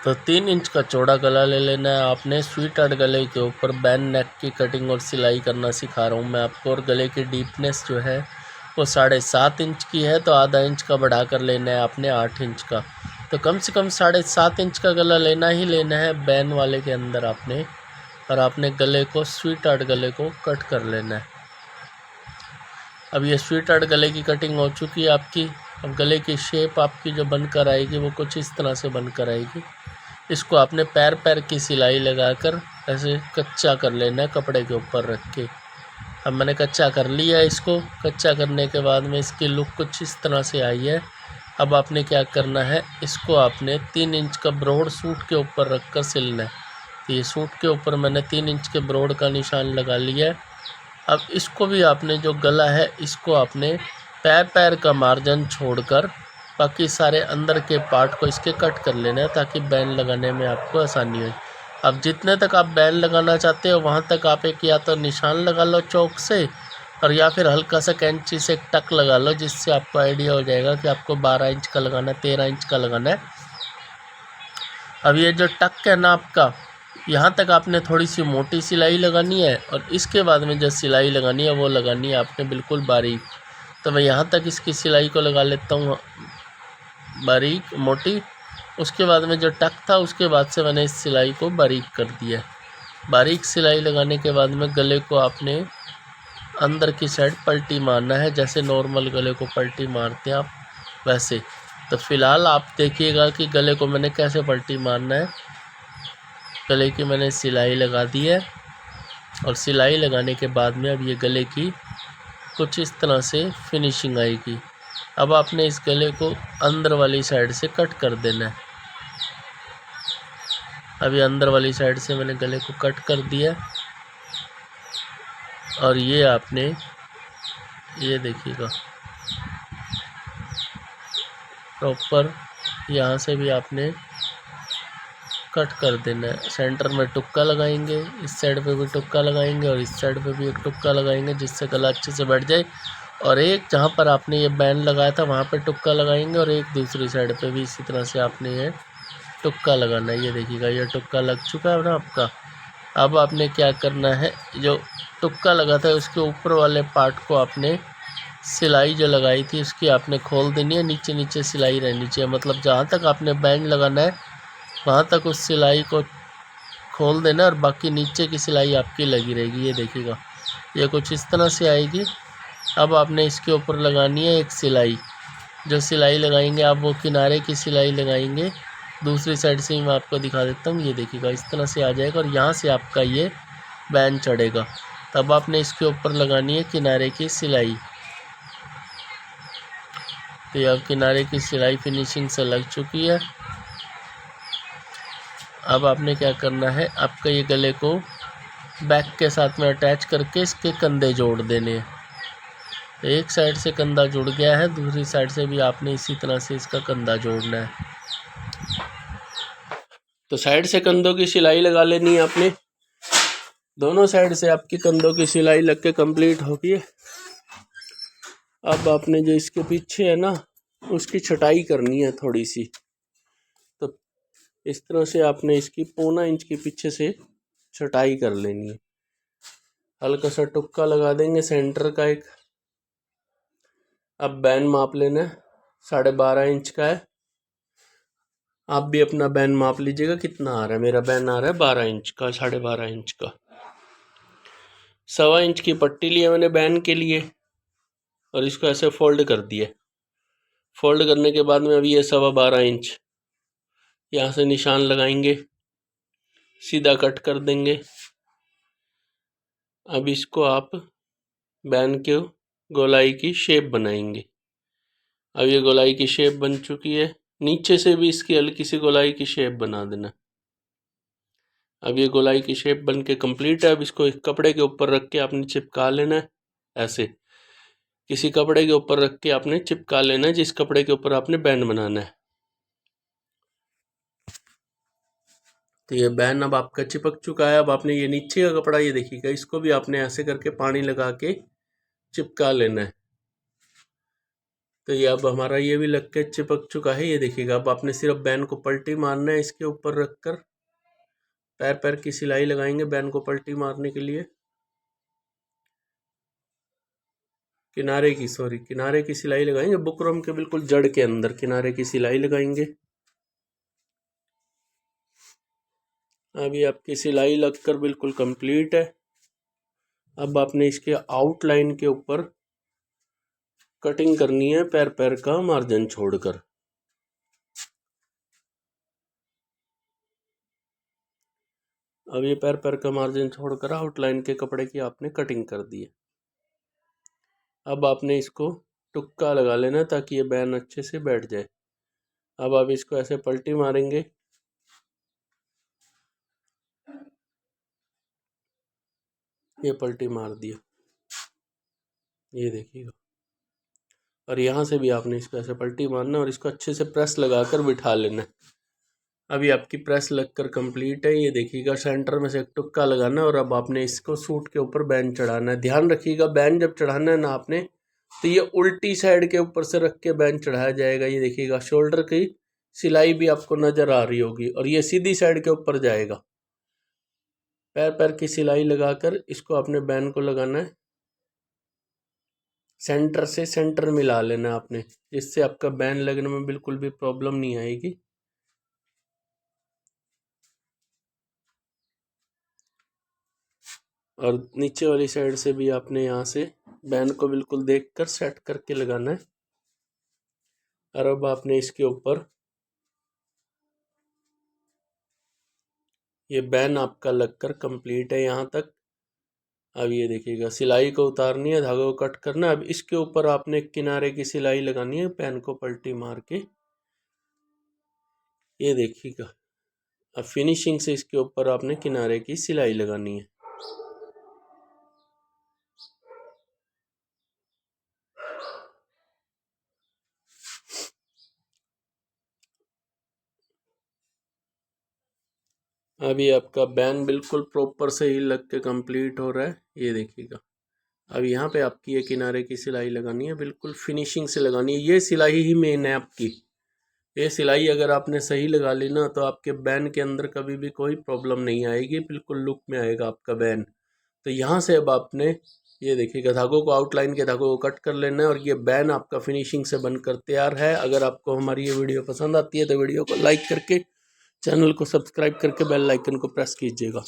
तो 3 इंच का चौड़ा गला ले लेना है आपने। स्वीट हार्ट गले के ऊपर बैन नेक की कटिंग और सिलाई करना सिखा रहा हूँ मैं आपको। और गले की डीपनेस जो है वो 7.5 इंच की है, तो आधा इंच का बढ़ा कर लेना है आपने 8 इंच का। तो कम से कम 7.5 इंच का गला लेना ही लेना है बैन वाले के अंदर आपने। और आपने गले को स्वीट हार्ट गले को कट कर लेना है। अब ये स्वीट हार्ट गले की कटिंग हो चुकी है आपकी। अब गले की शेप आपकी जो बनकर आएगी वो कुछ इस तरह से बनकर आएगी। इसको आपने पैर की सिलाई लगाकर ऐसे कच्चा कर लेना है कपड़े के ऊपर रख के। अब मैंने कच्चा कर लिया इसको। कच्चा करने के बाद में इसकी लुक कुछ इस तरह से आई है। अब आपने क्या करना है, इसको आपने 3 इंच का ब्रॉड सूट के ऊपर रख कर सिलना है। तो ये सूट के ऊपर मैंने 3 इंच के ब्रॉड का निशान लगा लिया है। अब इसको भी आपने जो गला है इसको आपने पैर का मार्जिन छोड़कर बाकी सारे अंदर के पार्ट को इसके कट कर लेना है, ताकि बैन लगाने में आपको आसानी हो। अब जितने तक आप बैन लगाना चाहते हो वहाँ तक आप एक या तो निशान लगा लो चौक से, और या फिर हल्का सा कैंची से एक टक लगा लो, जिससे आपको आइडिया हो जाएगा कि आपको 12 इंच का लगाना है, 13 इंच का लगाना है। अब ये जो टक है ना आपका, यहाँ तक आपने थोड़ी सी मोटी सिलाई लगानी है, और इसके बाद में जो सिलाई लगानी है वो लगानी है आपने बिल्कुल बारीक। तो मैं यहाँ तक इसकी सिलाई को लगा लेता हूँ बारीक मोटी। उसके बाद में जो टक था उसके बाद से मैंने इस सिलाई को बारीक कर दिया। बारीक सिलाई लगाने के बाद में गले को आपने अंदर की साइड पलटी मारना है, जैसे नॉर्मल गले को पलटी मारते हैं आप वैसे। तो फ़िलहाल आप देखिएगा कि गले को मैंने कैसे पलटी मारना है। गले की मैंने सिलाई लगा दी है, और सिलाई लगाने के बाद में अब ये गले की कुछ इस तरह से फिनिशिंग आएगी। अब आपने इस गले को अंदर वाली साइड से कट कर देना है। अभी अंदर वाली साइड से मैंने गले को कट कर दिया, और ये आपने ये देखिएगा प्रॉपर यहाँ से भी आपने कट कर देना है। सेंटर में टुक्का लगाएंगे, इस साइड पे भी टुक्का लगाएंगे, और इस साइड पे भी एक टुक्का लगाएंगे, जिससे गला अच्छे से बैठ जाए। और एक जहाँ पर आपने ये बैंड लगाया था वहाँ पे टुक्का लगाएंगे, और एक दूसरी साइड पे भी इसी तरह से आपने ये टुक्का लगाना है। ये देखिएगा ये टुक्का लग चुका है ना आपका। अब आपने क्या करना है, जो टुक्का लगा था उसके ऊपर वाले पार्ट को आपने सिलाई जो लगाई थी उसकी आपने खोल देनी है। नीचे नीचे सिलाई रहनी चाहिए, मतलब जहाँ तक आपने बैंड लगाना है वहाँ तक उस सिलाई को खोल देना, और बाकी नीचे की सिलाई आपकी लगी रहेगी। ये देखिएगा ये कुछ इस तरह से आएगी। अब आपने इसके ऊपर लगानी है एक सिलाई। जो सिलाई लगाएंगे आप वो किनारे की सिलाई लगाएंगे। दूसरी साइड से ही मैं आपको दिखा देता हूँ। ये देखिएगा इस तरह से आ जाएगा, और यहाँ से आपका ये बैंड चढ़ेगा। तब आपने इसके ऊपर लगानी है किनारे की सिलाई। तो ये अब किनारे की सिलाई फिनिशिंग से लग चुकी है। अब आपने क्या करना है, आपका ये गले को बैक के साथ में अटैच करके इसके कंधे जोड़ देने हैं। तो एक साइड से कंधा जुड़ गया है, दूसरी साइड से भी आपने इसी तरह से इसका कंधा जोड़ना है। तो साइड से कंधों की सिलाई लगा लेनी है आपने। दोनों साइड से आपकी कंधों की सिलाई लग के कंप्लीट होगी। अब आपने जो इसके पीछे है ना उसकी छटाई करनी है थोड़ी सी। तो इस तरह से आपने इसकी 1.25 इंच के पीछे से छटाई कर लेनी है। हल्का सा टुक्का लगा देंगे सेंटर का एक। अब बैन माप लेना है, 12.5 इंच का है। आप भी अपना बैन माप लीजिएगा कितना आ रहा है। मेरा बैन आ रहा है 12 इंच का, 12.5 इंच का। 1.25 इंच की पट्टी लिया मैंने बैन के लिए, और इसको ऐसे फोल्ड कर दिया। फोल्ड करने के बाद में अभी ये 12.25 इंच यहाँ से निशान लगाएंगे, सीधा कट कर देंगे। अब इसको आप बैन के गोलाई की शेप बनाएंगे। अब ये गोलाई की शेप बन चुकी है। नीचे से भी इसकी हल्की सी गोलाई की शेप बना देना। अब ये गोलाई की शेप बन के कम्प्लीट है। अब इसको एक कपड़े के ऊपर रख के आपने चिपका लेना है। ऐसे किसी कपड़े के ऊपर रख के आपने चिपका लेना है, जिस कपड़े के ऊपर आपने बैंड बनाना है। तो ये बैंड अब आपका चिपक चुका है। अब आपने ये नीचे का कपड़ा ये देखिएगा, इसको भी आपने ऐसे करके पानी लगा के चिपका लेना है। तो ये अब हमारा ये भी लग के चिपक चुका है। ये देखिएगा, अब आपने सिर्फ बैन को पलटी मारना है, इसके ऊपर रखकर पैर पैर की सिलाई लगाएंगे बैन को पलटी मारने के लिए। किनारे की सिलाई लगाएंगे, बुकरम के बिल्कुल जड़ के अंदर किनारे की सिलाई लगाएंगे। अभी आपकी सिलाई लगकर बिल्कुल कंप्लीट है। अब आपने इसके आउटलाइन के ऊपर कटिंग करनी है पैर पैर का मार्जिन छोड़कर। अब ये पैर पैर का मार्जिन छोड़कर आउटलाइन के कपड़े की आपने कटिंग कर दी है। अब आपने इसको टुक्का लगा लेना ताकि ये बैन अच्छे से बैठ जाए। अब आप इसको ऐसे पलटी मारेंगे, ये पलटी मार दिया, ये देखिएगा। और यहाँ से भी आपने इसको ऐसे पलटी मारना और इसको अच्छे से प्रेस लगाकर बिठा लेना है। अभी आपकी प्रेस लगकर कंप्लीट है। ये देखिएगा, सेंटर में से एक टुक्का लगाना है और अब आपने इसको सूट के ऊपर बैंड चढ़ाना है। ध्यान रखिएगा, बैंड जब चढ़ाना है ना आपने, तो ये उल्टी साइड के ऊपर से रख के बैंड चढ़ाया जाएगा। ये देखिएगा, शोल्डर की सिलाई भी आपको नज़र आ रही होगी और ये सीधी साइड के ऊपर जाएगा। पैर पैर की सिलाई लगाकर इसको आपने बैंड को लगाना है। सेंटर से सेंटर मिला लेना है आपने, जिससे आपका बैंड लगने में बिल्कुल भी प्रॉब्लम नहीं आएगी। और नीचे वाली साइड से भी आपने यहाँ से बैंड को बिल्कुल देखकर सेट करके लगाना है। और अब आपने इसके ऊपर ये बैंड आपका लगकर कंप्लीट है यहाँ तक। अब ये देखिएगा, सिलाई को उतारनी है, धागे को कट करना है। अब इसके ऊपर आपने किनारे की सिलाई लगानी है पैन को पलटी मार के। ये देखिएगा, अब फिनिशिंग से इसके ऊपर आपने किनारे की सिलाई लगानी है। अभी आपका बैन बिल्कुल प्रॉपर से ही लग के कंप्लीट हो रहा है। ये देखिएगा, अब यहाँ पे आपकी ये किनारे की सिलाई लगानी है, बिल्कुल फिनिशिंग से लगानी है। ये सिलाई ही मेन है आपकी। ये सिलाई अगर आपने सही लगा ली ना, तो आपके बैन के अंदर कभी भी कोई प्रॉब्लम नहीं आएगी, बिल्कुल लुक में आएगा आपका बैन। तो यहाँ से अब आपने ये देखिएगा, धागों को आउटलाइन के धागों को कट कर लेना है और ये बैन आपका फिनिशिंग से बनकर तैयार है। अगर आपको हमारी ये वीडियो पसंद आती है तो वीडियो को लाइक करके, चैनल को सब्सक्राइब करके बेल आइकन को प्रेस कीजिएगा।